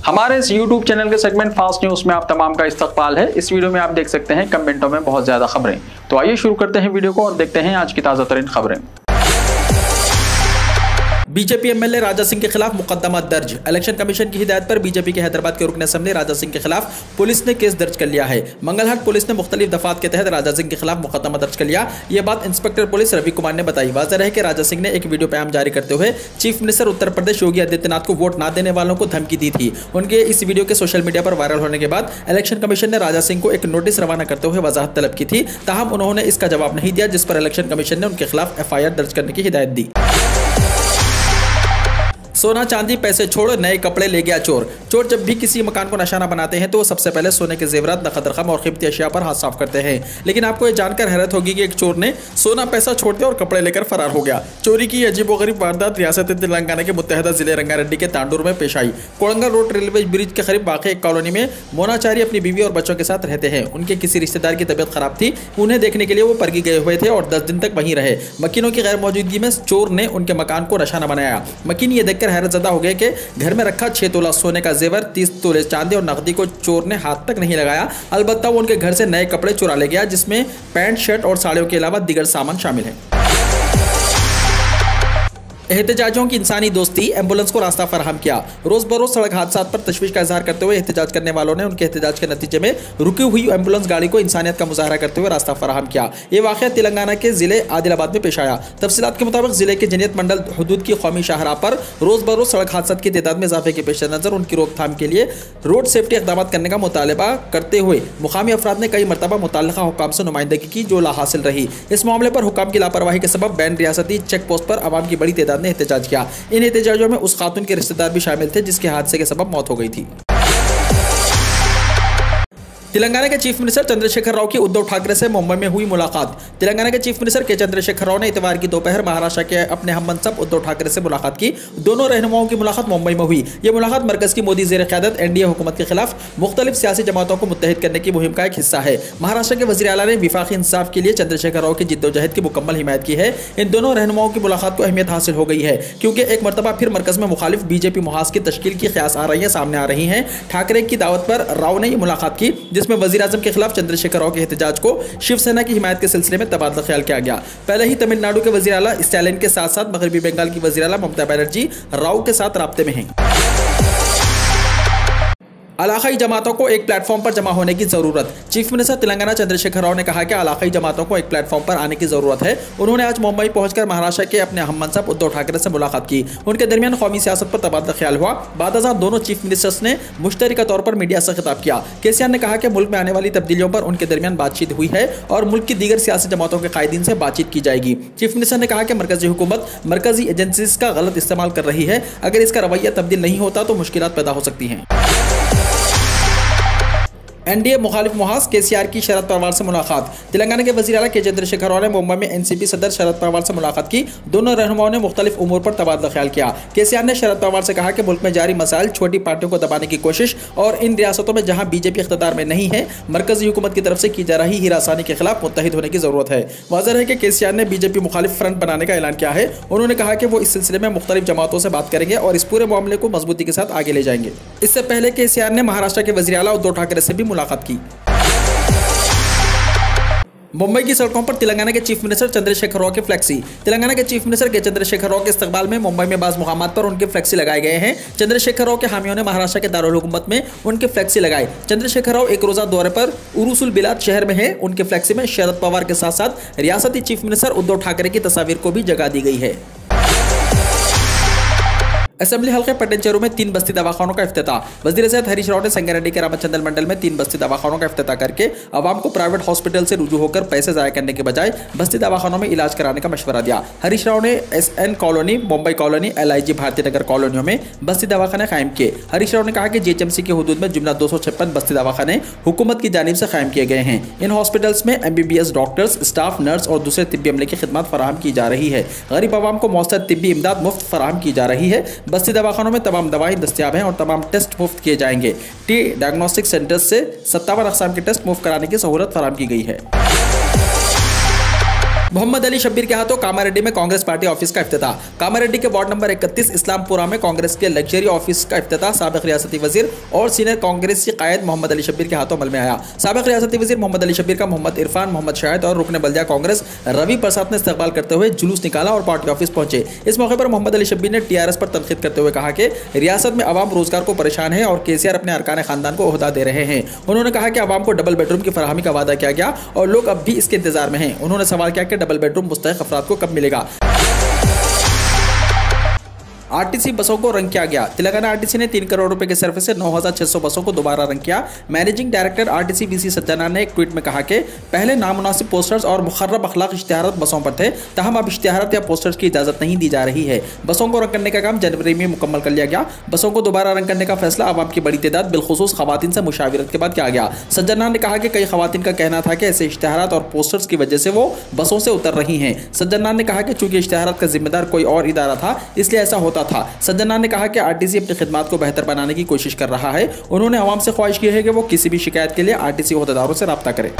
हमारे इस YouTube channel के सेगमेंट फास्ट न्यूज में आप तमाम का इस्तकबाल है। इस वीडियो में आप देख सकते हैं कमेंटों में बहुत ज्यादा खबरें। तो आइए शुरू करते हैं वीडियो को और देखते हैं आज की ताजा तरीन खबरें। बीजेपी एमएलए राजा सिंह के खिलाफ मुकदमा दर्ज। इलेक्शन कमीशन की हिदायत पर बीजेपी के हैदराबाद के रुकन असेंबली राजा सिंह के खिलाफ पुलिस ने केस दर्ज कर लिया है। मंगलहाट पुलिस ने मुख्तलिफ दफात के तहत राजा सिंह के खिलाफ मुकदमा दर्ज कर लिया। यह बात इंस्पेक्टर पुलिस रवि कुमार ने बताई। वाज़ेह है कि राजा सिंह ने एक वीडियो पैगाम जारी करते हुए चीफ मिनिस्टर उत्तर प्रदेश योगी आदित्यनाथ को वोट न देने वालों को धमकी दी थी। उनके इस वीडियो के सोशल मीडिया पर वायरल होने के बाद इलेक्शन कमीशन ने राजा सिंह को एक नोटिस रवाना करते हुए वजाहत तलब की थी। ताहम उन्होंने इसका जवाब नहीं दिया, जिस पर इलेक्शन कमीशन ने उनके खिलाफ FIR दर्ज करने की हिदायत दी। सोना चांदी पैसे छोड़ नए कपड़े ले गया चोर। चोर जब भी किसी मकान को निशाना बनाते हैं तो वो सबसे पहले सोने के जेवरात, नकद रकम और कीमती अशिया पर हाथ साफ करते हैं। लेकिन आपको ये जानकर हैरत होगी कि एक चोर ने सोना पैसा छोड़ दिया और कपड़े लेकर फरार हो गया। चोरी की अजीबोगरीब वारदात रियासत तेलंगाना के मुत्तहदा जिले रंगारेड्डी के तांडूर में पेश आई। कोड़ंगल रोड रेलवे ब्रिज के करीब वाक़ एक कॉलोनी में मोनाचारी अपनी बीवी और बच्चों के साथ रहते हैं। उनके किसी रिश्तेदार की तबीयत खराब थी। उन्हें देखने के लिए वो परगी गए हुए थे और 10 दिन तक वहीं रहे। मकीनों की गैर मौजूदगी में चोर ने उनके मकान को निशाना बनाया। मकीन ये देखकर हैरतज़दा हो गए कि घर में रखा 6 तोला सोने का जेवर, 30 तोले चांदी और नकदी को चोर ने हाथ तक नहीं लगाया। अलबत्ता वो उनके घर से नए कपड़े चुरा ले गया, जिसमें पैंट, शर्ट और साड़ियों के अलावा दीगर सामान शामिल है। एहतजाजियों की इंसानी दोस्ती, एम्बुलेंस को रास्ता फराहम किया। रोज बरोज सड़क हादसात पर तशवीश का इजहार करते हुए एहतजाज करने वालों ने उनके एहतजाज के नतीजे में रुकी हुई एम्बुलेंस गाड़ी को इंसानियत का मुजाहरा करते हुए रास्ता फराहम किया। ये वाक़या तेलंगाना के जिले आदिलाबाद में पेश आया। तफसीलात के मुताबिक जिले के जनियत मंडल हदूद की कौमी शाहराह पर रोज बरोज सड़क हादसात की तादाद में इजाफे के पेश नज़र उनकी रोकथाम के लिए रोड सेफ्टी इक़दाम करने का मुतालबा करते हुए मुकामी अफराद ने कई मरतबा मुतल्लिक़ा हुकाम से नुमाइंदगी की, जो लाहासिल रही। इस मामले पर हुकाम की लापरवाही के सबब बैन रियासती चेक पोस्ट पर आवाम की बड़ी तादाद ने एहतजाज किया। इन एहतजाजों में उस खातून के रिश्तेदार भी शामिल थे जिसके हादसे के सबब मौत हो गई थी। तेलंगाना के चीफ मिनिस्टर चंद्रशेखर राव की उद्धव ठाकरे से मुंबई में हुई मुलाकात। तेलंगाना के चीफ मिनिस्टर के चंद्रशेखर राव ने इतवार की दोपहर महाराष्ट्र के अपने हममनसब उद्धव ठाकरे से मुलाकात की। दोनों रहनुमाओं की मुलाकात मुंबई में हुई। ये मुलाकात मरकज की मोदी ज़ेर क़यादत NDA हुकूमत के खिलाफ मुख्तलिफ सियासी जमातों को मुत्तहिद करने की मुहिम का एक हिस्सा है। महाराष्ट्र के वज़ीर आला ने विफाक़ी इंसाफ के लिए चंद्रशेखर राव की जिद्दोजहद की मुकम्मल हिमायत की है। इन दोनों रहनुमाओं की मुलाकात को अहमियत हासिल हो गई है, क्योंकि एक मरतबा फिर मरकज में मुखालिफ BJP मुहाज की तश्कील की क़यास आ रही है सामने आ रही हैं। ठाकरे की दावत पर राव ने मुलाकात की, जिसमें वज़ीर आज़म के चंद्रशेखर राव के एहतजाज को शिवसेना की हिमायत के सिलसिले में तबादला ख्याल किया गया। पहले ही तमिलनाडु के वज़ीर आला स्टालिन के साथ साथ मगरबी बंगाल की वज़ीर आला ममता बनर्जी राव के साथ राब्ते में हैं। इलाकाई जमातों को एक प्लेटफॉर्म पर जमा होने की जरूरत। चीफ मिनिस्टर तेलंगाना चंद्रशेखर राव ने कहा कि इलाकाई जमातों को एक प्लेटफॉर्म पर आने की जरूरत है। उन्होंने आज मुंबई पहुंचकर महाराष्ट्र के अपने हममनसब उद्धव ठाकरे से मुलाकात की। उनके दरमियान कौमी सियासत पर तबादला ख्याल हुआ। बादशाह दोनों चीफ मिनिस्टर्स ने मुश्तरका तौर पर मीडिया से खिताब किया। KCR ने कहा कि मुल्क में आने वाली तब्दीलियों पर उनके दरमियान बातचीत हुई है और मुल्क की दीगर सियासी जमातों के कायदीन से बातचीत की जाएगी। चीफ मिनिस्टर ने कहा कि मरकजी हुकूमत मरकजी एजेंसीज का गलत इस्तेमाल कर रही है। अगर इसका रवैया तब्दील नहीं होता तो मुश्किलात पैदा हो सकती हैं। NDA मुखालिफ मुहाज KCR की शरद पवार से मुलाकात। तेलंगाना के वज़ीर आला के चंद्रशेखर राव ने मुंबई में NCP सदर शरद पवार से मुलाकात की। दोनों रहनुमाओं ने मुख्तलिफ उमूर पर तबादला ख्याल किया। KCR ने शरद पवार से कहा कि मुल्क में जारी मसाइल, छोटी पार्टियों को दबाने की कोशिश और इन रियासतों में जहां BJP इख्तियार में नहीं है, मरकजी हुकूमत की तरफ से की जा रही हिरासानी के खिलाफ मुत्तहिद होने की जरूरत है। वाज़ेह है कि KCR ने BJP मुखालिफ फ्रंट बनाने का ऐलान किया है। उन्होंने कहा कि वो इस सिलसिले में मुख्तलिफ जमातों से बात करेंगे और इस पूरे मामले को मजबूती के साथ आगे ले जाएंगे। इससे पहले KCR ने महाराष्ट्र के वज़ीर आला उद्धव ठाकरे से भी मुलाकात की। मुंबई की सड़कों पर तेलंगाना के चीफ मिनिस्टर चंद्रशेखर राव के फ्लेक्सी। तेलंगाना के चीफ मिनिस्टर के चंद्रशेखर राव के इस्तकबाल में मुंबई में बाज़ मुकामात पर उनके फ्लेक्सी लगाए गए हैं। चंद्रशेखर राव के हामियों ने महाराष्ट्र के दारुल हुकूमत में उनके फ्लेक्सी लगाए। चंद्रशेखर राव एक रोज़ा दौरे पर उरुसुल बिलाद शहर में है। उनके फ्लेक्सी में शरद पवार के साथ साथ रियासती चीफ मिनिस्टर उद्धव ठाकरे की तस्वीर को भी जगह दी गई है। असेंबली हल्के पट्टनचेरू में 3 बस्ती दवाखानों का इफ्तिताह। वज़ीर सेहत हरीश राव ने संगारेड्डी के रामचंद्र मंडल में 3 बस्ती दवाखानों का इफ्तिताह करके आवाम को प्राइवेट हॉस्पिटल से रुजू होकर पैसे ज़ाया करने के बजाय बस्ती दवाखानों में इलाज कराने का मशवरा दिया। हरीश राव ने SN colony, Mumbai colony, LIG भारतीय नगर कॉलोनियों में बस्ती दवाखाने कायम किए। हरीश राव ने कहा कि GHMC के हदूद में जुमला 256 बस्ती दवाखाने हुकूमत की जानिब से कायम किए गए हैं। इन हॉस्पिटल्स में MBBS डॉक्टर्स, स्टाफ, नर्स और दूसरे तिब्बी अमले की खिदमत फराहम की जा रही है। गरीब आवाम को मौसर तिब्बी इमदाद मुफ्त फराहम की जा रही है। बस्ती दवाखानों में तमाम दवाएं दस्तियाब हैं और तमाम टेस्ट मुफ्त किए जाएंगे। डायग्नोस्टिक सेंटर्स से 57 अक़साम के टेस्ट मुफ्त कराने की सहूलत फराहम की गई है। मोहम्मद अली शब्बीर के हाथों कामारेड्डी में कांग्रेस पार्टी ऑफिस का इफ्तिताह। कामारेड्डी के वार्ड नंबर 31 इस्लामपुरा में कांग्रेस के लग्जरी ऑफिस का इफ्तिताह साबिक रियासती वजीर और सीनियर कांग्रेसी कायद मोहम्मद अली शब्बीर के हाथों अमल में आया। साबिक रियासती वजीर मोहम्मद अली शब्बीर का मोहम्मद इरफान, मोहम्मद शाहिद और रुकने बल्दिया कांग्रेस रवि प्रसाद ने इस्तकबाल करते हुए जुलूस निकाला और पार्टी ऑफिस पहुंचे। इस मौके पर मोहम्मद अली शब्बीर ने टीआरएस पर तनकीद करते हुए कहा कि रियासत में अवाम रोजगार को परेशान है और केसीआर अपने अरकान खानदान को ओहदा दे रहे हैं। उन्होंने कहा कि अवाम को डबल बेडरूम की फराहमी का वादा किया गया और लोग अब भी इसके इंतजार में हैं। उन्होंने सवाल किया कि डबल बेडरूम मुस्तहिक अफराद को कब मिलेगा। आरटीसी बसों को रंग किया गया। तेलंगाना आरटीसी ने 3 करोड़ रुपए के सर्वे से 9,600 बसों को दोबारा रंग किया। Managing director RTC VC Sajjanar ने एक ट्वीट में कहा कि पहले नामुनासिब पोस्टर्स और मुखर्रब अखलाक इश्तिहारात बसों पर थे, तहम अब इश्तिहारात या पोस्टर्स की इजाजत नहीं दी जा रही है। बसों को रंग करने का काम जनवरी में मुकम्मल कर लिया गया। बसों को दोबारा रंग करने का फैसला आवाम की बड़ी तादाद बिलखुसूस खवातीन से मुशाविरत के बाद किया गया। सज्जनार ने कहा कि कई खवातीन का कहना था कि ऐसे इश्तिहारात और पोस्टर्स की वजह से वो बसों से उतर रही हैं। सज्जनार ने कहा कि चूंकि इश्तिहारात का जिम्मेदार कोई और इदारा था, इसलिए ऐसा होता था। सज्जनार ने कहा कि आरटीसी अपनी खिदमत को बेहतर बनाने की कोशिश कर रहा है। उन्होंने आवाम से ख्वाहिश की है कि वो किसी भी शिकायत के लिए आरटीसी ओहदेदारों से राब्ता करें।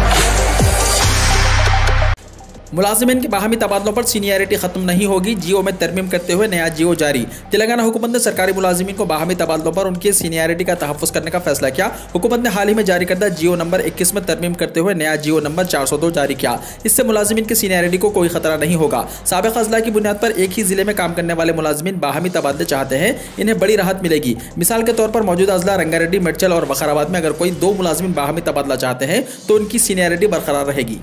मुलाजिमीन के बाहमी तबादलों पर सीनियरिटी खत्म नहीं होगी, जियो में तरमीम करते हुए नया जियो जारी। तेलंगाना हुकूमत ने सरकारी मुलाजिमीन को बाहमी तबादलों पर उनकी सीनियरिटी का तहफ़्फ़ुज़ करने का फैसला किया। हुकूमत ने हाल ही में जारी करदा जियो नंबर 21 में तरमीम करते हुए नया जियो नंबर 402 जारी किया। इससे मुलाजिमीन की सीनियरिटी को कोई खतरा नहीं होगा। साबिक़ अज़ला की बुनियाद पर एक ही जिले में काम करने वाले मुलाजिमीन बाहमी तबादले चाहते हैं, इन्हें बड़ी राहत मिलेगी। मिसाल के तौर पर मौजूदा अज़ला रंगारेड्डी, मेडचल और वखाराबाद में अगर कोई 2 मुलाजिमीन बाहमी तबादला चाहते हैं तो उनकी सीनियरिटी बरकरार रहेगी।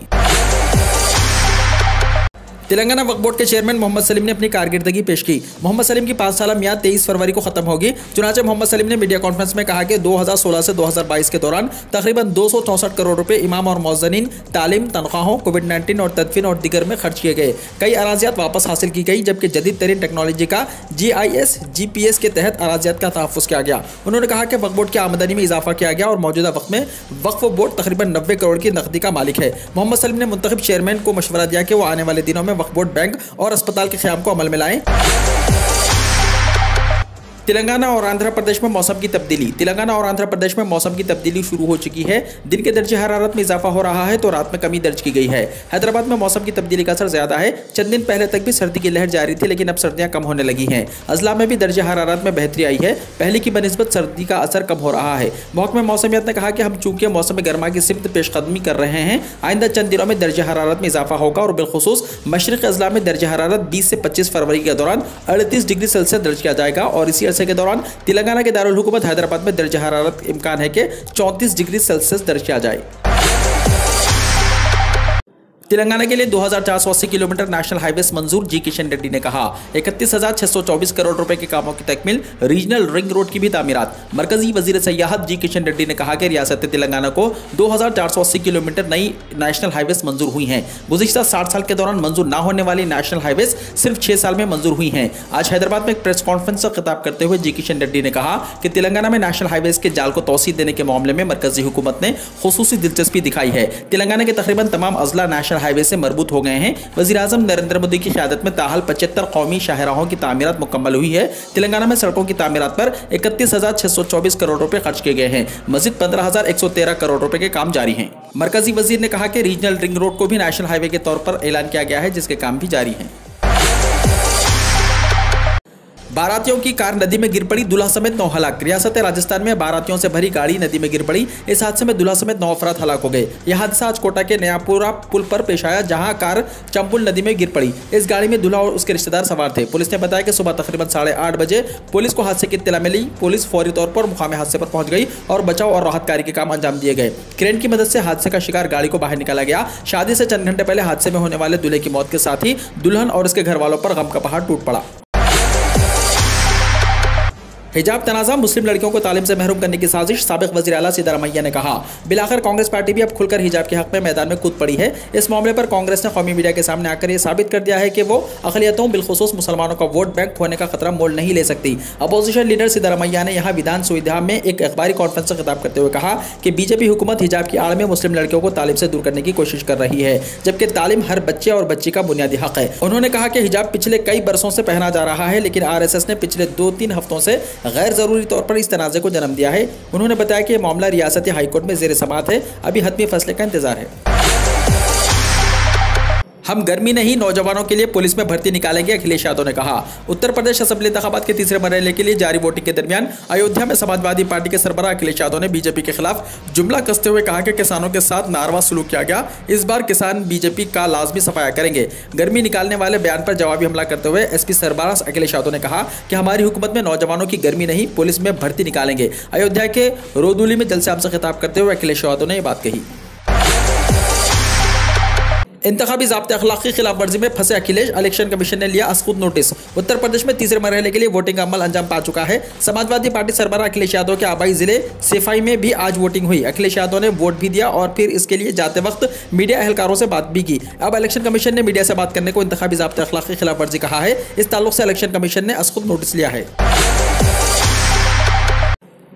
तेलंगाना वक्फ बोर्ड के चेयरमैन मोहम्मद सलीम ने अपनी कारकर्दगी पेश की। मोहम्मद सलीम की 5 साला मियाद 23 फरवरी को खत्म होगी। चुनांचे मोहम्मद सलीम ने मीडिया कॉन्फ्रेंस में कहा कि 2016 से 2022 के दौरान तकरीबन 264 करोड़ रुपए इमाम और मौज़नीन, तालीम, तनख्वाहों, कोविड-19 और तदफीन और दिगर में खर्च किए गए। कई अराजियात वापस हासिल की गई, जबकि जदीद तरीन टेक्नोलॉजी का GIS GPS के तहत अराजियात का तहफ़्फ़ुज़ किया गया। उन्होंने कहा कि वक्फ बोर्ड की आमदनी में इजाफा किया गया और मौजूदा वक्त में वक्फ बोर्ड तकरीबन 90 करोड़ की नकदी का मालिक है। मोहम्मद सलीम ने मुंतखब चेयरमैन को मशवरा दिया कि वो आने वाले दिनों में वक्फ बोर्ड, बैंक और अस्पताल के क़याम को अमल में लाएं। तेलंगाना और आंध्र प्रदेश में मौसम की तब्दीली। तेलंगाना और आंध्र प्रदेश में मौसम की तब्दीली शुरू हो चुकी है। दिन के दर्जे हरारत में इजाफा हो रहा है तो रात में कमी दर्ज की गई है। हैदराबाद में मौसम की तब्दीली का असर ज्यादा है। चंद दिन पहले तक भी सर्दी की लहर जारी थी, लेकिन अब सर्दियां कम होने लगी हैं। अजला में भी दर्जे हरारत में बेहतरी आई है। पहले की बनिस्बत सर्दी का असर कम हो रहा है। महकमा मौसमियात ने कहा कि हम चूंकि मौसम गर्मा की सिमत पेशकदमी कर रहे हैं, आइंदा चंद दिनों में दर्जे हरारत में इजाफा होगा और बिलखुसूस मशरक़ अजला में दर्जे हरारत 20 से 25 फरवरी के दौरान 38 डिग्री सेल्सियस दर्ज किया जाएगा और इसी अरसे के दौरान तेलंगाना के दारुल हुकूमत हैदराबाद में दर्जे हरारत इम्कान है कि 34 डिग्री सेल्सियस दर्ज किया जाए। तेलंगाना के लिए 2480 किलोमीटर नेशनल हाईवे मंजूर, जी किशन रेड्डी ने कहा। 31,624 करोड़ रुपए के कामों की तकमील, रीजनल रिंग रोड की भी तामीरात। मरकजी वजीर सयाहत जी किशन रेड्डी ने कहा कि रियासत तेलंगाना को 2480 किलोमीटर नई नेशनल हाईवे मंजूर हुई हैं। गुज़िश्ता 60 साल के दौरान मंजूर न होने वाली नेशनल हाईवे सिर्फ 6 साल में मंजूर हुई हैं। आज हैदराबाद में एक प्रेस कॉन्फ्रेंस से खिताब करते हुए जी किशन रेड्डी ने कहा कि तेलंगाना में नेशनल हाईवे के जाल को तौसीह देने के मामले में मरकजी हुकूमत ने खुसूसी दिलचस्पी दिखाई है। तेलंगाना के तकरीबन तमाम अजला नेशनल हाईवे से मरबूत हो गए हैं। वज़ीर-ए-आज़म नरेंद्र मोदी की क़यादत में ताहाल 75 कौमी शाहराहों की तामीरात मुकम्मल हुई है। तेलंगाना में सड़कों की तामीरात पर 31,624 करोड़ रुपए खर्च किए गए हैं। मज़ीद 15,113 करोड़ रुपए के काम जारी हैं। मरकजी वजीर ने कहा कि रीजनल रिंग रोड को भी नेशनल हाईवे के तौर पर ऐलान किया गया है, जिसके काम भी जारी हैं। बारातियों की कार नदी में गिर पड़ी, दूल्हा समेत 9 हलाक। रियासत राजस्थान में बारातियों से भरी गाड़ी नदी में गिर पड़ी। इस हादसे में दूल्हा समेत 9 अफराद हलाक हो गए। यह हादसा आज कोटा के नयापुरा पुल पर पेश आया, जहां कार चंपुल नदी में गिर पड़ी। इस गाड़ी में दूल्हा और उसके रिश्तेदार सवार थे। पुलिस ने बताया कि सुबह तकरीबन 8:30 बजे पुलिस को हादसे की इत्तला मिली। पुलिस फौरी तौर पर मुकाम हादसे पर पहुंच गई और बचाव और राहत कार्य के काम अंजाम दिए गए। क्रेन की मदद से हादसे का शिकार गाड़ी को बाहर निकाला गया। शादी से चंद घंटे पहले हादसे में होने वाले दूल्हे की मौत के साथ ही दुल्हन और उसके घर वालों पर गम का पहाड़ टूट पड़ा। हिजाब तनाज़ा, मुस्लिम लड़कियों को तालीम से महरूम करने की साजिश, साबिक़ वज़ीर आला सिद्धारमैया ने कहा। बिलाखिर कांग्रेस पार्टी भी अब खुलकर हिजाब के हक में मैदान में कूद पड़ी है। इस मामले पर कांग्रेस ने कौमी मीडिया के सामने आकर यह साबित कर दिया है कि वो अक़लियतों बिलखुसूस मुसलमानों का वोट बैंक होने का खतरा मोल नहीं ले सकती। अपोजिशन लीडर सिद्धारमैया ने यहाँ विधान सुविधा में एक अखबारी कॉन्फ्रेंस से खिताब करते हुए कहा कि बीजेपी हुकूमत हिजाब की आड़ में मुस्लिम लड़कियों को तालीम से दूर करने की कोशिश कर रही है, जबकि तालीम हर बच्चे और बच्ची का बुनियादी हक है। उन्होंने कहा कि हिजाब पिछले कई बरसों से पहना जा रहा है, लेकिन RSS ने पिछले 2-3 हफ्तों से गैर जरूरी पर इस तनाज़े को जन्म दिया है। उन्होंने बताया कि मामला रियासती हाईकोर्ट में ज़ेर समाअत है, अभी हतमी फैसले का इंतजार है। हम गर्मी नहीं नौजवानों के लिए पुलिस में भर्ती निकालेंगे, अखिलेश यादव ने कहा। उत्तर प्रदेश असेंबली इंतखाबात के तीसरे मरहले के लिए जारी वोटिंग के दरमियान अयोध्या में समाजवादी पार्टी के सरबराह अखिलेश यादव ने बीजेपी के खिलाफ जुमला कसते हुए कहा कि किसानों के साथ नारवा सलूक किया गया, इस बार किसान बीजेपी का लाजमी सफाया करेंगे। गर्मी निकालने वाले बयान पर जवाबी हमला करते हुए एसपी सरबराह अखिलेश यादव ने कहा कि हमारी हुकूमत में नौजवानों की गर्मी नहीं, पुलिस में भर्ती निकालेंगे। अयोध्या के रोदुली में जलसे आम से खिताब करते हुए अखिलेश यादव ने यह बात कही। इंतखाबी ज़ाब्ते अखलाक की खिलाफ वर्जी में फंसे अखिलेश, इलेक्शन कमीशन ने लिया असखुद नोटिस। उत्तर प्रदेश में तीसरे मरहले के लिए वोटिंग का अमल अंजाम पा चुका है। समाजवादी पार्टी सरबराह अखिलेश यादव के आबाई जिले सिफाई में भी आज वोटिंग हुई। अखिलेश यादव ने वोट भी दिया और फिर इसके लिए जाते वक्त मीडिया एहलकारों से बात भी की। अब इलेक्शन कमीशन ने मीडिया से बात करने को इंतखाबी ज़ाब्ते अखलाक की खिलाफ वर्जी कहा है। इस ताल्लुक से इलेक्शन कमीशन ने असखुद नोटिस लिया है।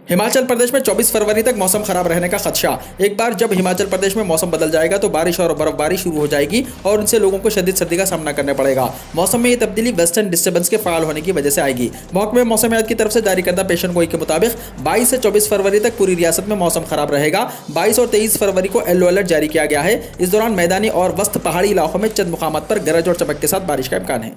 हिमाचल प्रदेश में 24 फरवरी तक मौसम खराब रहने का खदशा। एक बार जब हिमाचल प्रदेश में मौसम बदल जाएगा तो बारिश और बर्फबारी शुरू हो जाएगी और उनसे लोगों को शदीद सर्दी का सामना करना पड़ेगा। मौसम में ये तब्दीली वेस्टर्न डिस्टर्बेंस के फाल होने की वजह से आएगी। महकमे मौसमियात की तरफ से जारी करदा पेशन गोई के मुताबिक 22 से 24 फरवरी तक पूरी रियासत में मौसम खराब रहेगा। 22 और 23 फरवरी को येलो अलर्ट जारी किया गया है। इस दौरान मैदानी और वस्त पहाड़ी इलाकों में चंद मुकामात पर गरज और चमक के साथ बारिश का इम्कान है।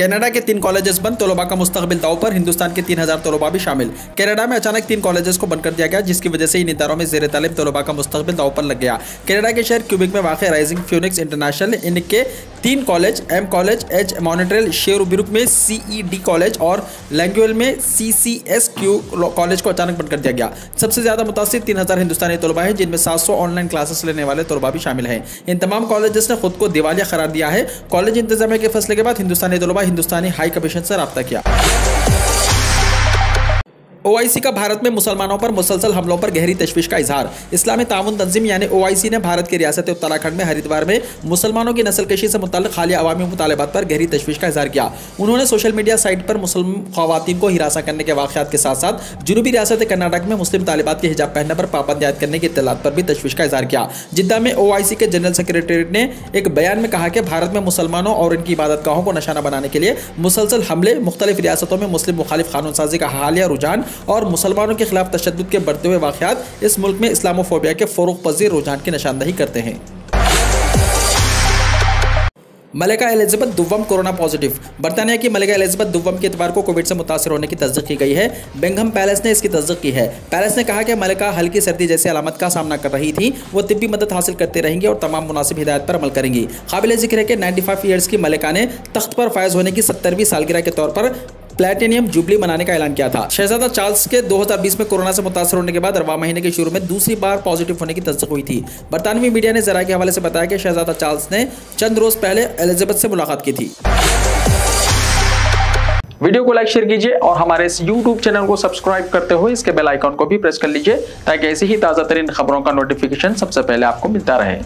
कनाडा के 3 कॉलेजेस बंद, तलबा का मुस्तकबिल दाव पर। हिंदुस्तान के 3000 तलबा भी शामिल। कनाडा में अचानक 3 कॉलेजेस को बंद कर दिया गया, जिसकी वजह से इन इदारों में ज़ेर तालीम तलबा का मुस्तकबिल दाव पर लग गया। कनाडा के शहर क्यूबिक में वाक़ राइजिंग फ्यूनिक्स इंटरनेशनल, इनके 3 college M college, H Montreal, शेरुबिरुक में CED कॉलेज और लैंगुएल में CCSQ कॉलेज को अचानक बंद कर दिया गया। सबसे ज़्यादा मुतासिर 3000 हिंदुस्तानी तलबा हैं, जिनमें 700 ऑनलाइन क्लासेस लेने वाले तलबा भी शामिल हैं। इन तमाम कॉलेजेस ने खुद को दिवालिया करार दिया है। कॉलेज इंतजामिया के फैसले के बाद हिंदुस्तानी तलबा हिंदुस्तानी हाई कमीशन से रब्ता किया। OIC का भारत में मुसलमानों पर मुसलसल हमलों पर गहरी तशवीश का इजहार। इस्लामी ताउन तंजीम यानी OIC ने भारत की रियासत उत्तराखंड में हरिद्वार में मुसलमानों की नस्लकशी से मुताल्लिक़ हालिया अवामी मुतालबात पर गहरी तशवीश का इजहार किया। उन्होंने सोशल मीडिया साइट पर मुस्लिम ख़वातीन को हिरासा करने के वाक़यात के साथ साथ जनूबी रियासत कर्नाटक में मुस्लिम तालिबात के हिजाब पहनने पर पाबंदी आयद करने की इत्तलात पर भी तशवीश का इजहार किया। जिद्दा में OIC के जनरल सेक्रेटरी ने एक बयान में कहा कि भारत में मुसलमानों और इनकी इबादतगाहों को निशाना बनाने के लिए मुसलसल हमले, मुख्तलिफ रियासतों में मुस्लिम मुखालिफ कानून साजी का हालिया रुझान और मुसलमानों के खिलाफ तशद्दुद के बढ़ते हुए वाक़यात इस मुल्क में इस्लामोफोबिया के फ़रोग़ पज़ीर रुझान की निशानदही करते हैं। मलिका एलिज़ाबेथ दुव्वम कोरोना पॉजिटिव। बरतानिया की मलिका एलिज़ाबेथ दुव्वम के इतवार को कोविड से मुतासर होने की तस्दीक की गई है। बेंघम पैलेस ने इसकी तस्दीक की है। पैलेस ने कहा कि मलिका हल्की सर्दी जैसी अलामत का सामना कर रही थी। वो तिब्बी मदद हासिल करते रहेंगी और तमाम मुनासिब हिदायत पर अमल करेंगी। काबिल ज़िक्र है कि 95 ईयर्स की मलिका ने तख्त पर फायज होने की 70वीं सालगिरह के तौर पर प्लैटिनियम जुबली मनाने का ऐलान किया था। शहजादा चार्ल्स के 2020 में कोरोना से मुतासर होने के बाद रवा महीने के शुरू में दूसरी बार पॉजिटिव होने की तस्दीक हुई थी। बरतानवी मीडिया ने ज़रा के हवाले से बताया कि शहजादा चार्ल्स ने चंद रोज पहले एलिजाबेथ से मुलाकात की थी। वीडियो को लाइक शेयर कीजिए और हमारे इस YouTube चैनल को सब्सक्राइब करते हुए इसके बेल आइकॉन को भी प्रेस कर लीजिए, ताकि ऐसी ही ताज़ा तरीन खबरों का नोटिफिकेशन सबसे पहले आपको मिलता रहे।